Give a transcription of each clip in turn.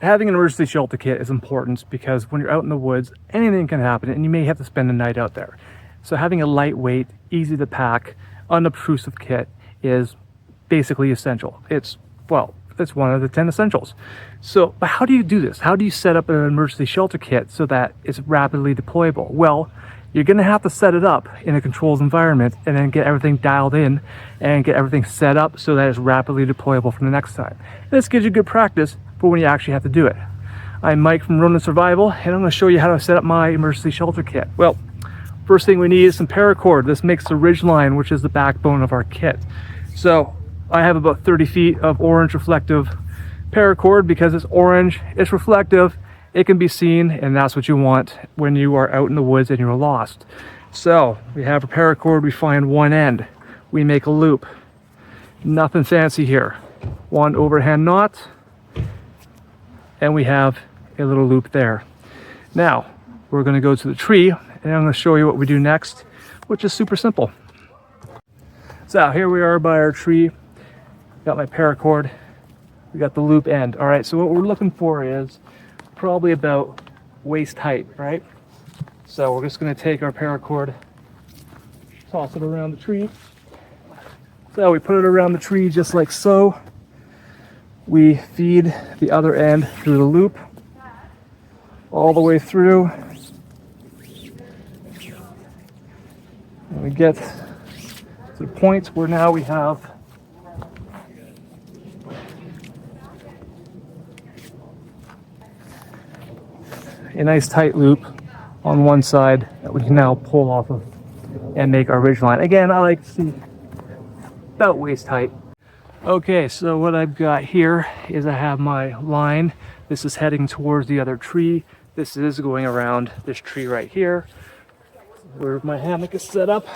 having an emergency shelter kit is important because when you're out in the woods, anything can happen and you may have to spend the night out there. So having a lightweight, easy to pack, unobtrusive kit is basically essential. It's one of the 10 essentials. So, but how do you do this? How do you set up an emergency shelter kit so that it's rapidly deployable? Well, you're gonna have to set it up in a controlled environment and then get everything dialed in and get everything set up so that it's rapidly deployable for the next time. And this gives you good practice for when you actually have to do it. I'm Mike from Ronin Survival, and I'm gonna show you how to set up my emergency shelter kit. Well, first thing we need is some paracord. This makes the ridgeline, which is the backbone of our kit. So I have about 30 feet of orange reflective paracord. Because it's orange, it's reflective, it can be seen, and that's what you want when you are out in the woods and you're lost. So we have a paracord, we find one end, we make a loop. Nothing fancy here. One overhand knot, and we have a little loop there. Now we're going to go to the tree, and I'm going to show you what we do next, which is super simple. So here we are by our tree. Got my paracord, we got the loop end. All right, so what we're looking for is probably about waist height, right? So we're just going to take our paracord, toss it around the tree. So we put it around the tree just like so. We feed the other end through the loop all the way through, and we get to the point where now we have a nice tight loop on one side that we can now pull off of and make our ridge line. Again, I like to see about waist height. Okay, so what I've got here is I have my line. This is heading towards the other tree. This is going around this tree right here where my hammock is set up.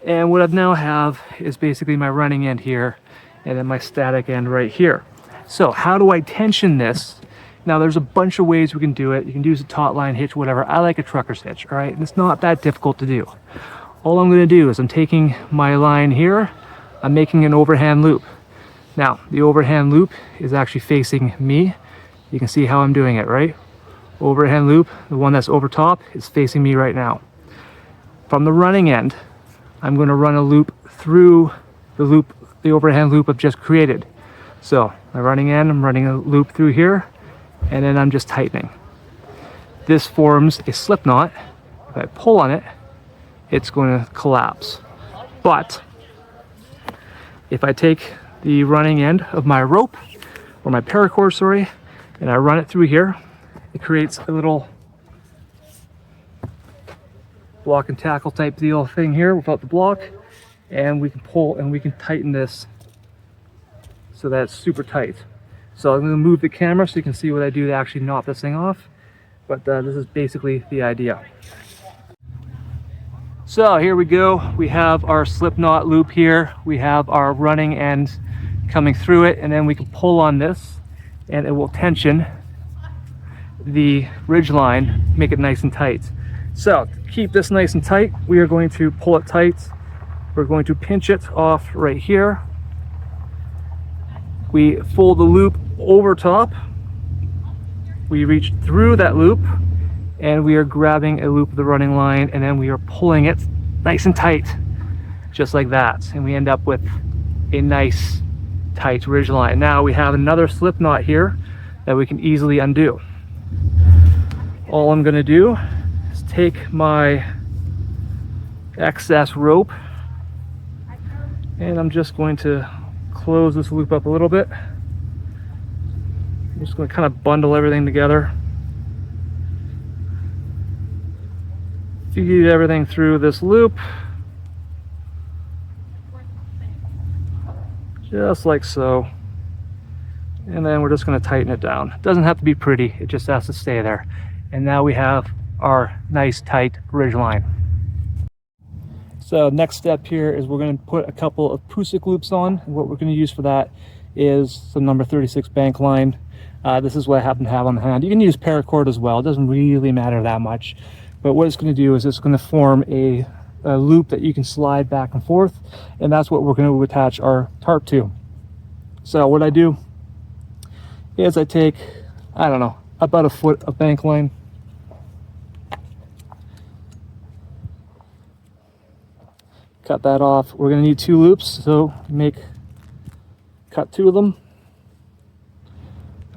And what I now have is basically my running end here and then my static end right here. So how do I tension this? Now there's a bunch of ways we can do it. You can use a taut line hitch, whatever. I like a trucker's hitch, all right? And it's not that difficult to do. All I'm gonna do is I'm taking my line here, I'm making an overhand loop. Now, the overhand loop is actually facing me. You can see how I'm doing it, right? Overhand loop, the one that's over top, is facing me right now. From the running end, I'm gonna run a loop through the overhand loop I've just created. So my running end, I'm running a loop through here, and then I'm just tightening. This forms a slip knot. If I pull on it, it's going to collapse. But if I take the running end of my rope, or my paracord, sorry, and I run it through here, it creates a little block and tackle type deal thing here without the block, and we can pull and we can tighten this so that it's super tight. So I'm going to move the camera so you can see what I do to actually knot this thing off. But this is basically the idea. So here we go. We have our slip knot loop here. We have our running end coming through it, and then we can pull on this and it will tension the ridge line, make it nice and tight. So to keep this nice and tight, we are going to pull it tight. We're going to pinch it off right here. We fold the loop over top, we reach through that loop, and we are grabbing a loop of the running line, and then we are pulling it nice and tight, just like that, and we end up with a nice tight ridge line. Now we have another slip knot here that we can easily undo. All I'm going to do is take my excess rope, and I'm just going to close this loop up a little bit. I'm just going to kind of bundle everything together. Feed everything through this loop, just like so. And then we're just going to tighten it down. It doesn't have to be pretty, it just has to stay there. And now we have our nice tight ridge line. So next step here is we're going to put a couple of Prusik loops on. And what we're going to use for that is some number 36 bank line. This is what I happen to have on the hand. You can use paracord as well. It doesn't really matter that much. But what it's going to do is it's going to form a loop that you can slide back and forth. And that's what we're going to attach our tarp to. So what I do is I take, I don't know, about a foot of bank line. Cut that off. We're going to need 2 loops, so cut 2 of them.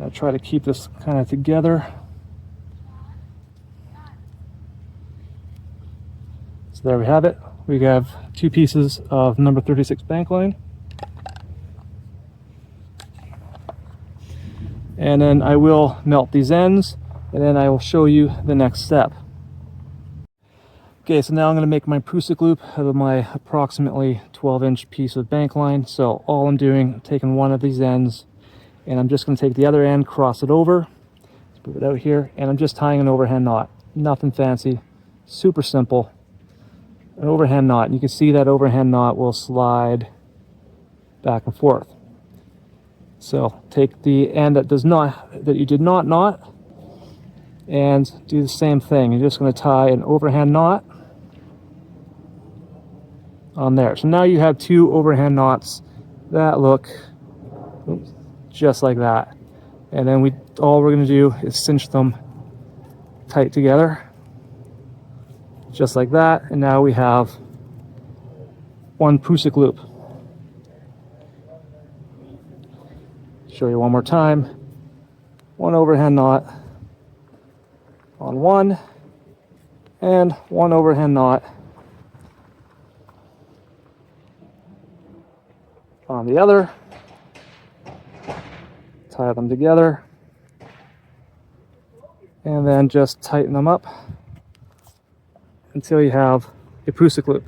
I'll try to keep this kind of together. So there we have it. We have 2 pieces of number 36 bank line. And then I will melt these ends, and then I will show you the next step. Okay, so now I'm going to make my Prusik loop out of my approximately 12-inch piece of bank line. So all I'm doing, I'm taking one of these ends, and I'm just going to take the other end, cross it over, let's move it out here, and I'm just tying an overhand knot. Nothing fancy, super simple. An overhand knot. You can see that overhand knot will slide back and forth. So take the end that you did not knot, and do the same thing. You're just going to tie an overhand knot on there. So now you have 2 overhand knots that look just like that. And then all we're going to do is cinch them tight together, just like that. And now we have 1 Prusik loop. Show you one more time. 1 overhand knot on one, and 1 overhand knot on the other. Tie them together, and then just tighten them up until you have a Prusik loop.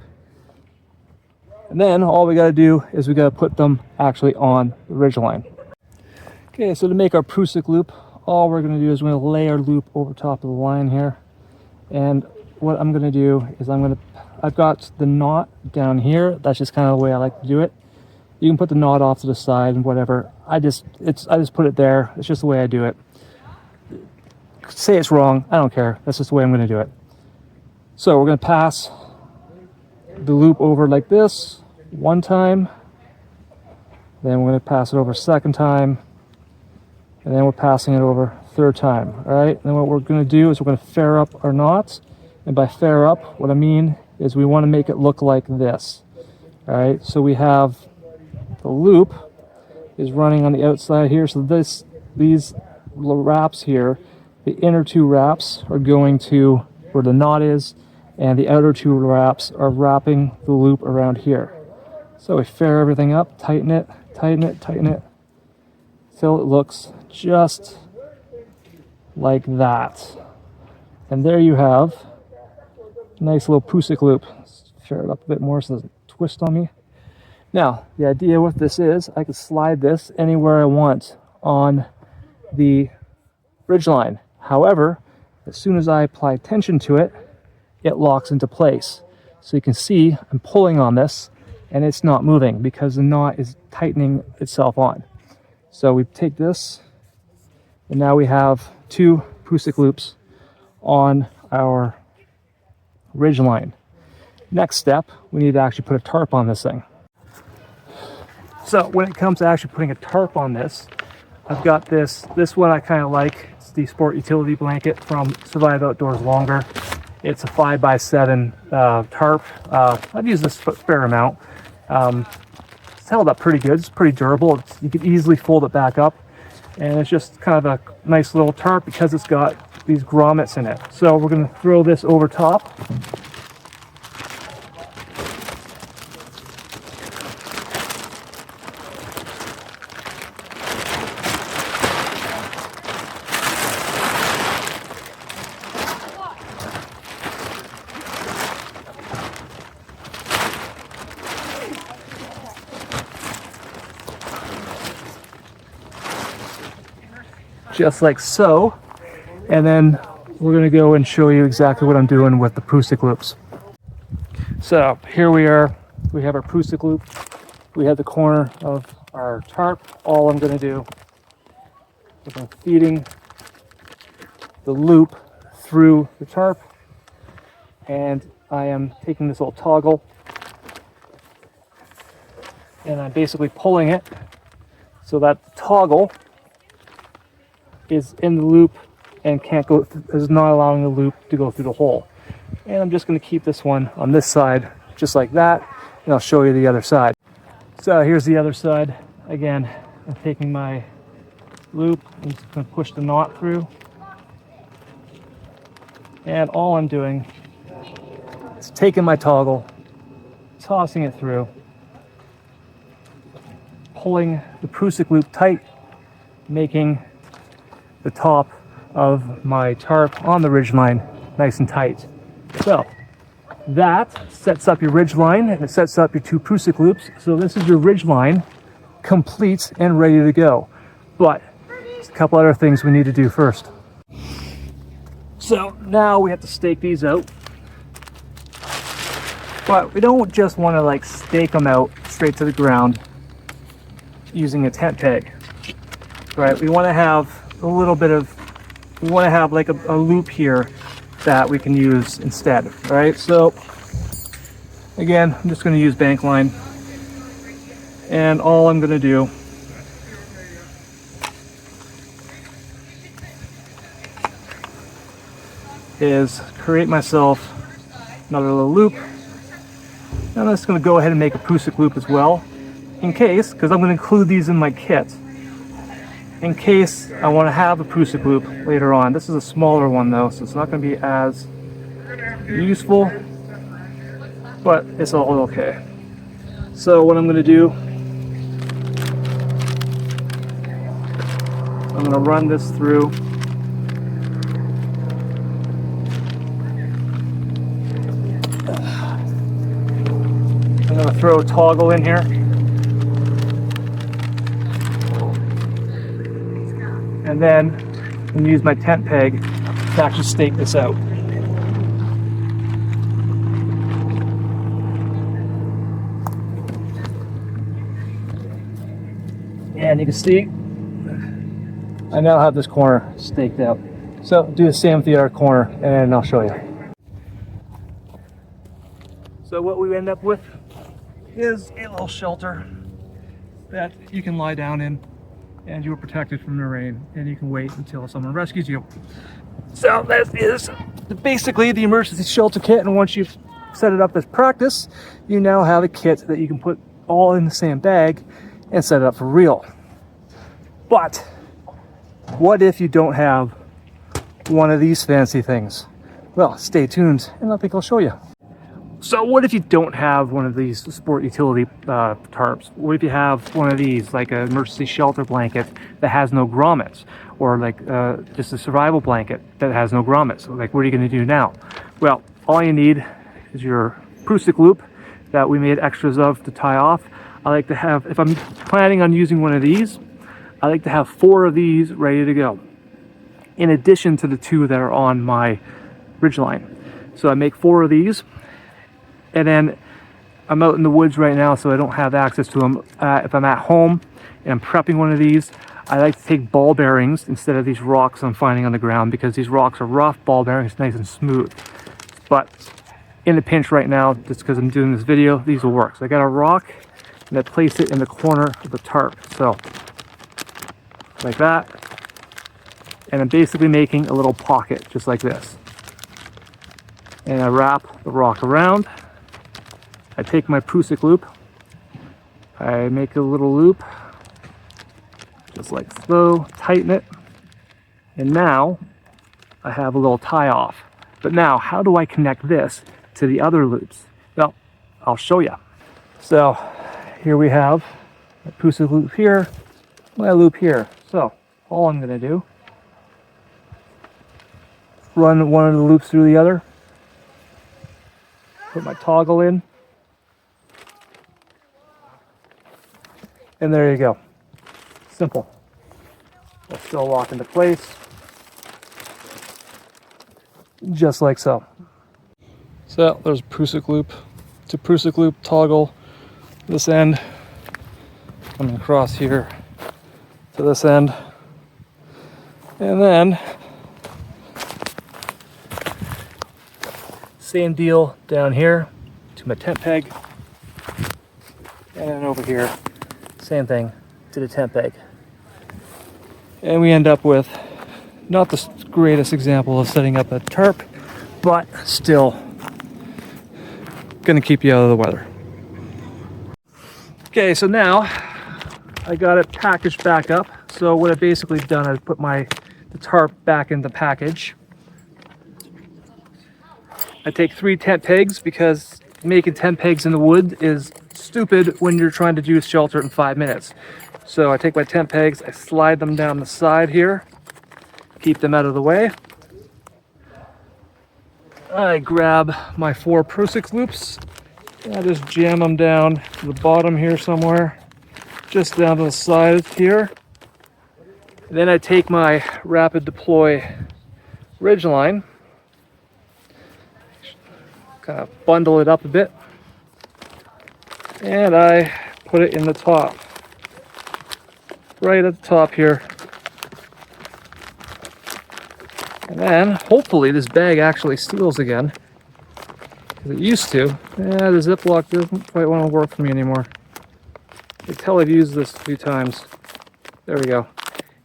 And then all we got to do is we got to put them actually on the ridge line. Okay, so to make our Prusik loop, all we're going to do is we're going to lay our loop over top of the line here. And what I'm going to do is I've got the knot down here. That's just kind of the way I like to do it. You can put the knot off to the side and whatever. I just put it there. It's just the way I do it. Say it's wrong, I don't care. That's just the way I'm going to do it. So we're going to pass the loop over like this 1 time. Then we're going to pass it over a 2nd time. And then we're passing it over 3rd time. All right. And what we're going to do is we're going to fair up our knots. And by fair up, what I mean is we want to make it look like this. All right. So we have the loop is running on the outside here. So these wraps here, the inner 2 wraps are going to where the knot is, and the outer 2 wraps are wrapping the loop around here. So we fair everything up, tighten it, tighten it, tighten it, till it looks just like that. And there you have a nice little Prusik loop. Let's fair it up a bit more so it doesn't twist on me. Now, the idea with this is I can slide this anywhere I want on the ridge line. However, as soon as I apply tension to it, it locks into place. So you can see I'm pulling on this and it's not moving because the knot is tightening itself on. So we take this, and now we have 2 Prusik loops on our ridge line. Next step, we need to actually put a tarp on this thing. So when it comes to actually putting a tarp on this, I've got this one I kind of like. It's the Sport Utility Blanket from Survive Outdoors Longer. It's a 5x7 tarp. I've used this a fair amount. It's held up pretty good. It's pretty durable. You can easily fold it back up. And it's just kind of a nice little tarp because it's got these grommets in it. So we're going to throw this over top. Just like so, and then we're going to go and show you exactly what I'm doing with the Prusik loops. So here we are, we have our Prusik loop, we have the corner of our tarp. All I'm going to do is I'm feeding the loop through the tarp, and I am taking this little toggle and I'm basically pulling it so that the toggle is in the loop and can't go, is not allowing the loop to go through the hole. And I'm just going to keep this one on this side just like that, and I'll show you the other side. So here's the other side. Again, I'm taking my loop, I'm just going to push the knot through, and all I'm doing is taking my toggle, tossing it through, pulling the Prusik loop tight, making the top of my tarp on the ridgeline nice and tight. So that sets up your ridgeline, and it sets up your two Prusik loops. So this is your ridgeline complete and ready to go. But there's a couple other things we need to do first. So now we have to stake these out. But we don't just want to like stake them out straight to the ground using a tent peg, right? We want to have a little bit of, we want to have like a loop here that we can use instead, right? So again, I'm just going to use bank line, and all I'm going to do is create myself another little loop. And I'm just going to go ahead and make a Prusik loop as well, in case, because I'm going to include these in my kit, in case I want to have a Prusik loop later on. This is a smaller one though, so it's not going to be as useful, but it's all okay. So what I'm going to do, I'm going to run this through. I'm going to throw a toggle in here. And then I'm going to use my tent peg to actually stake this out. And you can see, I now have this corner staked out. So do the same with the other corner, and then I'll show you. So what we end up with is a little shelter that you can lie down in, and you are protected from the rain, and you can wait until someone rescues you. So that is basically the emergency shelter kit, and once you've set it up as practice, you now have a kit that you can put all in the same bag and set it up for real. But what if you don't have one of these fancy things? Well, stay tuned and I think I'll show you. So what if you don't have one of these sport utility tarps? What if you have one of these, like an emergency shelter blanket that has no grommets, or like just a survival blanket that has no grommets? So like, what are you going to do now? Well, all you need is your Prusik loop that we made extras of to tie off. I like to have, if I'm planning on using one of these, I like to have 4 of these ready to go, in addition to the 2 that are on my ridgeline. So I make 4 of these. And then I'm out in the woods right now, so I don't have access to them. If I'm at home and I'm prepping one of these, I like to take ball bearings instead of these rocks I'm finding on the ground, because these rocks are rough, ball bearings nice and smooth. But in a pinch right now, just because I'm doing this video, these will work. So I got a rock, and I place it in the corner of the tarp. So like that. And I'm basically making a little pocket just like this. And I wrap the rock around. I take my Prusik loop, I make a little loop, just like so, tighten it, and now I have a little tie off. But now, how do I connect this to the other loops? Well, I'll show you. So here we have my Prusik loop here, my loop here. So all I'm going to do, run one of the loops through the other, put my toggle in, and there you go. Simple. It'll still lock into place, just like so. So there's a Prusik loop. It's a Prusik loop toggle. This end coming across here to this end, and then same deal down here to my tent peg, and then over here, same thing to the tent peg. And we end up with Not the greatest example of setting up a tarp, but still gonna keep you out of the weather. Okay, so now I got it packaged back up. So what I've basically done is put the tarp back in the package. I take 3 tent pegs because making tent pegs in the wood is stupid when you're trying to do shelter in 5 minutes. So I take my tent pegs, I slide them down the side here, keep them out of the way. I grab my 4 Pro-6 loops, I just jam them down to the bottom here somewhere, just down to the side here. And then I take my Rapid Deploy Ridgeline, kind of bundle it up a bit, and I put it in the top, right at the top here. And then hopefully this bag actually seals again, because it used to. Yeah, the Ziploc doesn't quite want to work for me anymore. I can tell I've used this a few times. There we go.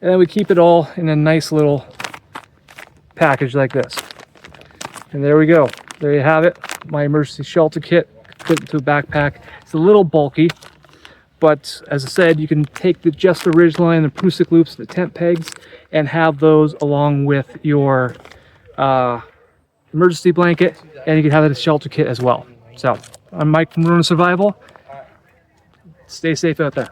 And then we keep it all in a nice little package like this. And there we go. There you have it. My emergency shelter kit, put it into a backpack. It's a little bulky, but as I said, you can take just the Ridgeline, the Prusik loops, the tent pegs, and have those along with your emergency blanket, and you can have it as a shelter kit as well. So I'm Mike from Rona Survival. Stay safe out there.